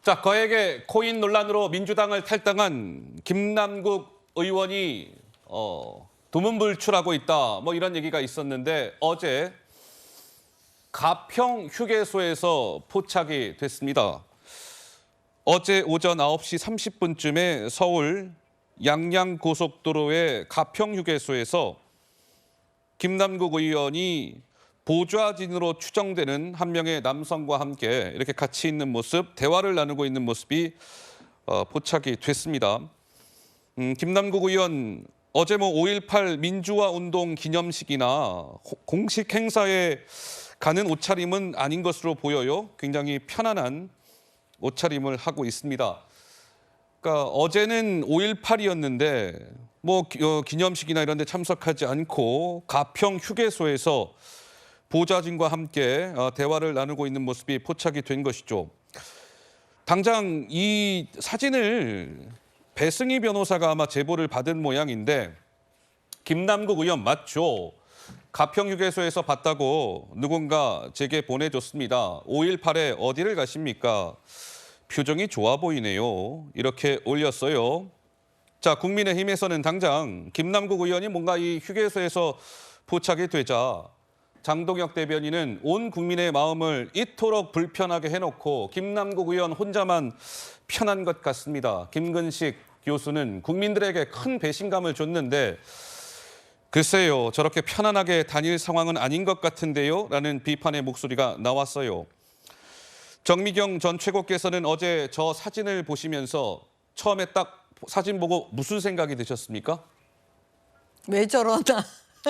자, 거액의 코인 논란으로 민주당을 탈당한 김남국 의원이 두문불출하고 있다. 뭐 이런 얘기가 있었는데 어제 가평 휴게소에서 포착이 됐습니다. 어제 오전 9시 30분쯤에 서울 양양고속도로의 가평 휴게소에서 김남국 의원이 보좌진으로 추정되는 한 명의 남성과 함께 이렇게 같이 있는 모습, 대화를 나누고 있는 모습이 포착이 됐습니다. 김남국 의원 어제 5.18 민주화 운동 기념식이나 공식 행사에 가는 옷차림은 아닌 것으로 보여요. 굉장히 편안한 옷차림을 하고 있습니다. 그러니까 어제는 5.18이었는데 기념식이나 이런 데 참석하지 않고 가평 휴게소에서 보좌진과 함께 대화를 나누고 있는 모습이 포착이 된 것이죠. 당장 이 사진을 배승희 변호사가 아마 제보를 받은 모양인데 김남국 의원 맞죠? 가평 휴게소에서 봤다고 누군가 제게 보내줬습니다. 5.18에 어디를 가십니까? 표정이 좋아 보이네요. 이렇게 올렸어요. 자, 국민의힘에서는 당장 김남국 의원이 뭔가 이 휴게소에서 포착이 되자 장동혁 대변인은 온 국민의 마음을 이토록 불편하게 해놓고 김남국 의원 혼자만 편한 것 같습니다. 김근식 교수는 국민들에게 큰 배신감을 줬는데 글쎄요, 저렇게 편안하게 다닐 상황은 아닌 것 같은데요? 라는 비판의 목소리가 나왔어요. 정미경 전 최고께서는 어제 저 사진을 보시면서 처음에 딱 사진 보고 무슨 생각이 드셨습니까? 왜 저러나.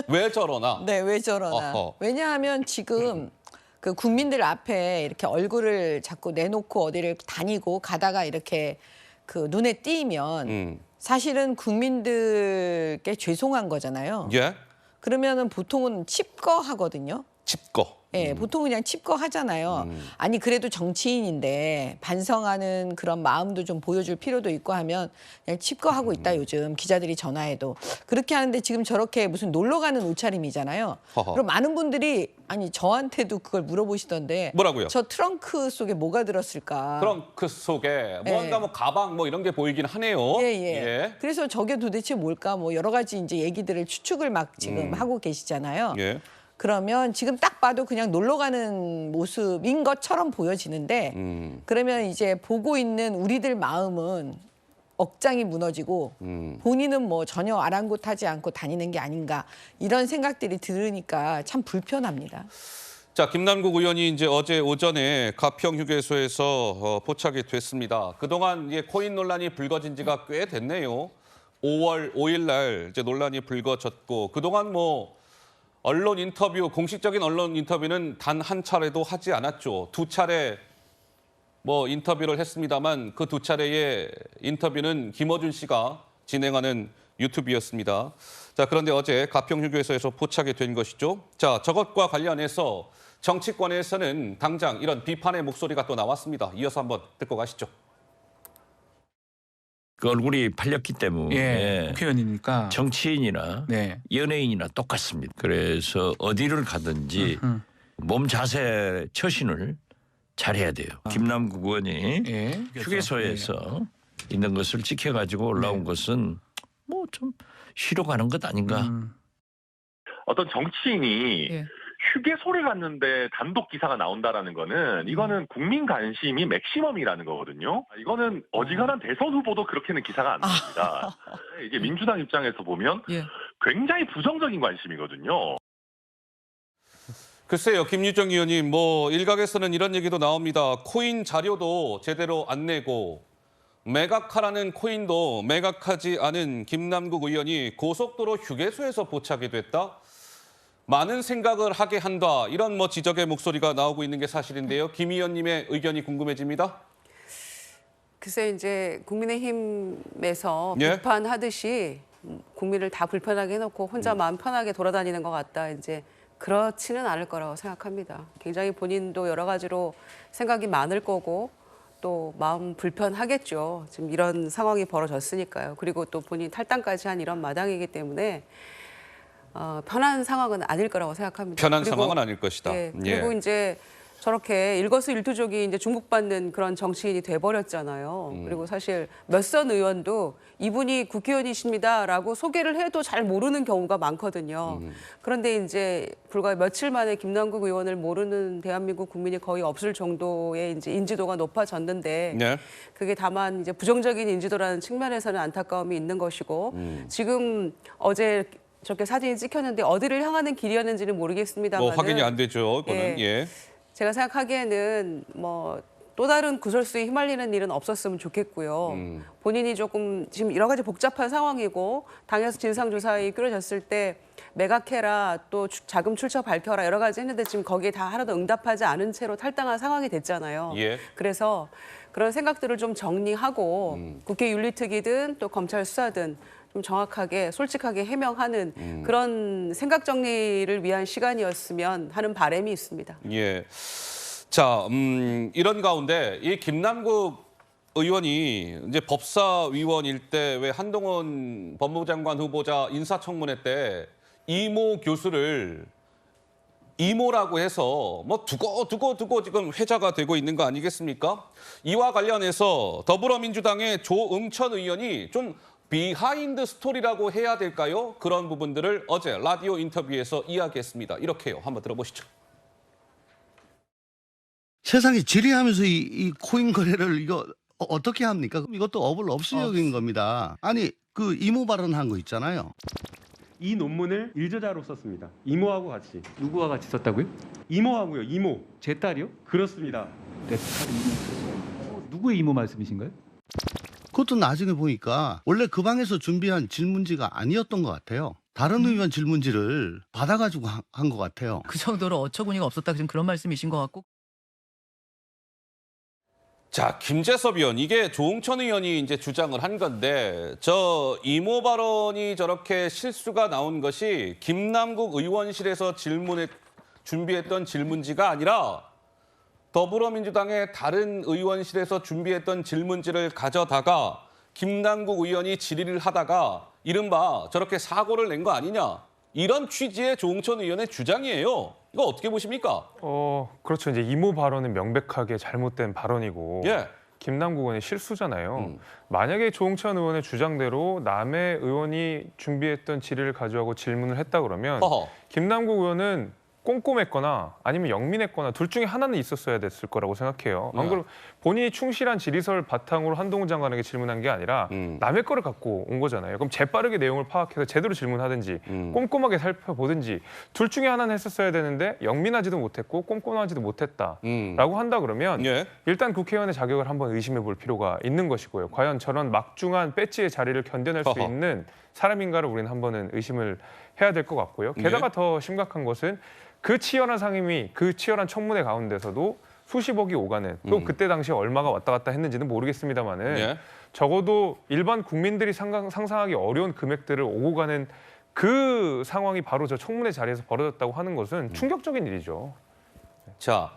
왜 저러나? 네, 왜 저러나. 어허. 왜냐하면 지금 그 국민들 앞에 이렇게 얼굴을 자꾸 내놓고 어디를 다니고 가다가 이렇게 그 눈에 띄면 사실은 국민들께 죄송한 거잖아요. 예? 그러면은 보통은 칩거하거든요. 칩거. 예, 보통 그냥 칩거하잖아요. 아니 그래도 정치인인데 반성하는 그런 마음도 좀 보여줄 필요도 있고 하면 그냥 칩거하고 있다 요즘 기자들이 전화해도 그렇게 하는데 지금 저렇게 무슨 놀러 가는 옷차림이잖아요. 허허. 그럼 많은 분들이 아니 저한테도 그걸 물어보시던데 뭐라고요? 저 트렁크 속에 뭐가 들었을까? 트렁크 속에 뭔가 가방 이런 게 보이긴 하네요. 예. 그래서 저게 도대체 뭘까? 뭐 여러 가지 이제 얘기들을 추측을 막 지금 하고 계시잖아요. 예. 그러면 지금 딱 봐도 그냥 놀러 가는 모습인 것처럼 보여지는데 그러면 이제 보고 있는 우리들 마음은 억장이 무너지고 본인은 뭐 전혀 아랑곳하지 않고 다니는 게 아닌가 이런 생각들이 들으니까 참 불편합니다. 자, 김남국 의원이 이제 어제 오전에 가평 휴게소에서 포착이 됐습니다. 그동안 이게 코인 논란이 불거진 지가 꽤 됐네요. 5월 5일 날 이제 논란이 불거졌고 그동안 언론 인터뷰, 공식적인 언론 인터뷰는 단 한 차례도 하지 않았죠. 두 차례 인터뷰를 했습니다만 그 두 차례의 인터뷰는 김어준 씨가 진행하는 유튜브였습니다. 자, 그런데 어제 가평 휴게소에서 포착이 된 것이죠. 자, 저것과 관련해서 정치권에서는 당장 이런 비판의 목소리가 또 나왔습니다. 이어서 한번 듣고 가시죠. 그 얼굴이 팔렸기 때문에 예, 국회의원이니까 정치인이나 네. 연예인이나 똑같습니다. 그래서 어디를 가든지 몸 자세 처신을 잘해야 돼요. 김남국 의원이 예, 휴게소에서 있는 것을 지켜가지고 올라온 것은 좀 쉬러 가는 것 아닌가. 어떤 정치인이 예. 휴게소를 갔는데 단독 기사가 나온다라는 거는 이거는 국민 관심이 맥시멈이라는 거거든요. 이거는 어지간한 대선 후보도 그렇게는 기사가 안 납니다. 이게 민주당 입장에서 보면 예. 굉장히 부정적인 관심이거든요. 글쎄요, 김유정 의원님, 일각에서는 이런 얘기도 나옵니다. 코인 자료도 제대로 안 내고 매각하라는 코인도 매각하지 않은 김남국 의원이 고속도로 휴게소에서 포착이 됐다? 많은 생각을 하게 한다. 이런 지적의 목소리가 나오고 있는 게 사실인데요. 김 의원님의 의견이 궁금해집니다. 글쎄 이제 국민의힘에서 예? 비판하듯이 국민을 다 불편하게 해놓고 혼자 마음 편하게 돌아다니는 것 같다. 이제 그렇지는 않을 거라고 생각합니다. 굉장히 본인도 여러 가지로 생각이 많을 거고 또 마음 불편하겠죠. 지금 이런 상황이 벌어졌으니까요. 그리고 또 본인 탈당까지 한 이런 마당이기 때문에 편한 상황은 아닐 거라고 생각합니다. 편한 그리고, 상황은 아닐 것이다. 예, 그리고 이제 저렇게 일거수일투족이 이제 중국받는 그런 정치인이 돼버렸잖아요. 그리고 사실 몇 선 의원도 이분이 국회의원이십니다라고 소개를 해도 잘 모르는 경우가 많거든요. 그런데 이제 불과 며칠 만에 김남국 의원을 모르는 대한민국 국민이 거의 없을 정도의 이제 인지도가 높아졌는데 네. 그게 다만 이제 부정적인 인지도라는 측면에서는 안타까움이 있는 것이고 지금 어제 저렇게 사진이 찍혔는데 어디를 향하는 길이었는지는 모르겠습니다만 뭐 확인이 안 되죠. 그거는 예. 제가 생각하기에는 뭐 또 다른 구설수에 휘말리는 일은 없었으면 좋겠고요. 본인이 조금 지금 여러 가지 복잡한 상황이고 당에서 진상조사에 끌어졌을 때 매각해라 또 자금 출처 밝혀라 여러 가지 했는데 지금 거기에 다 하나도 응답하지 않은 채로 탈당한 상황이 됐잖아요. 예. 그래서 그런 생각들을 좀 정리하고 국회 윤리특위든 또 검찰 수사든 좀 정확하게 솔직하게 해명하는 그런 생각 정리를 위한 시간이었으면 하는 바람이 있습니다. 예. 자, 이런 가운데 이 김남국 의원이 이제 법사위원일 때 왜 한동훈 법무부 장관 후보자 인사청문회 때 이모 교수를 이모라고 해서 뭐 두고 지금 회자가 되고 있는 거 아니겠습니까? 이와 관련해서 더불어민주당의 조응천 의원이 좀 비하인드 스토리라고 해야 될까요? 그런 부분들을 어제 라디오 인터뷰에서 이야기했습니다. 이렇게요. 한번 들어보시죠. 세상에 지리하면서 이 코인 거래를 이거 어떻게 합니까? 이것도 업을 없으려는 겁니다. 아니 그 이모 발언한 거 있잖아요. 이 논문을 일저자로 썼습니다. 이모하고 같이. 누구와 같이 썼다고요? 이모하고요. 이모. 제 딸이요? 그렇습니다. 내 딸 이모. 누구의 이모 말씀이신가요? 그것도 나중에 보니까 원래 그 방에서 준비한 질문지가 아니었던 것 같아요. 다른 의원 질문지를 받아가지고 한 것 같아요. 그 정도로 어처구니가 없었다 지금 그런 말씀이신 것 같고. 자, 김재섭 의원, 이게 조응천 의원이 이제 주장을 한 건데 저 이모 발언이 저렇게 실수가 나온 것이 김남국 의원실에서 준비했던 질문지가 아니라 더불어민주당의 다른 의원실에서 준비했던 질문지를 가져다가 김남국 의원이 질의를 하다가 이른바 저렇게 사고를 낸 거 아니냐. 이런 취지의 조응천 의원의 주장이에요. 이거 어떻게 보십니까? 그렇죠. 이제 이모 발언은 명백하게 잘못된 발언이고 예. 김남국 의원의 실수잖아요. 만약에 조응천 의원의 주장대로 남의 의원이 준비했던 질의를 가져가고 질문을 했다 그러면 허허. 김남국 의원은 꼼꼼했거나 아니면 영민했거나 둘 중에 하나는 있었어야 됐을 거라고 생각해요. 안 그러면 본인이 충실한 질의서를 바탕으로 한동훈 장관에게 질문한 게 아니라 남의 거를 갖고 온 거잖아요. 그럼 재빠르게 내용을 파악해서 제대로 질문하든지 꼼꼼하게 살펴보든지 둘 중에 하나는 했었어야 되는데 영민하지도 못했고 꼼꼼하지도 못했다라고 한다 그러면 예. 일단 국회의원의 자격을 한번 의심해 볼 필요가 있는 것이고요. 과연 저런 막중한 배지의 자리를 견뎌낼 수 허허. 있는 사람인가를 우리는 한번은 의심을 해야 될 것 같고요. 게다가 예. 더 심각한 것은 그 치열한 상임위, 그 치열한 청문회 가운데서도 수십억이 오가는 또 그때 당시에 얼마가 왔다 갔다 했는지는 모르겠습니다만은 예. 적어도 일반 국민들이 상상하기 어려운 금액들을 오고 가는 그 상황이 바로 저 청문회 자리에서 벌어졌다고 하는 것은 충격적인 일이죠. 자,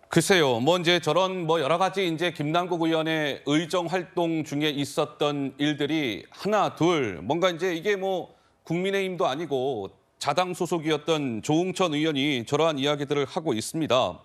글쎄요. 뭐 이제 저런 뭐 여러 가지 이제 김남국 의원의 의정 활동 중에 있었던 일들이 하나, 둘 뭔가 이제 이게 뭐 국민의힘도 아니고 자당 소속이었던 조응천 의원이 저러한 이야기들을 하고 있습니다.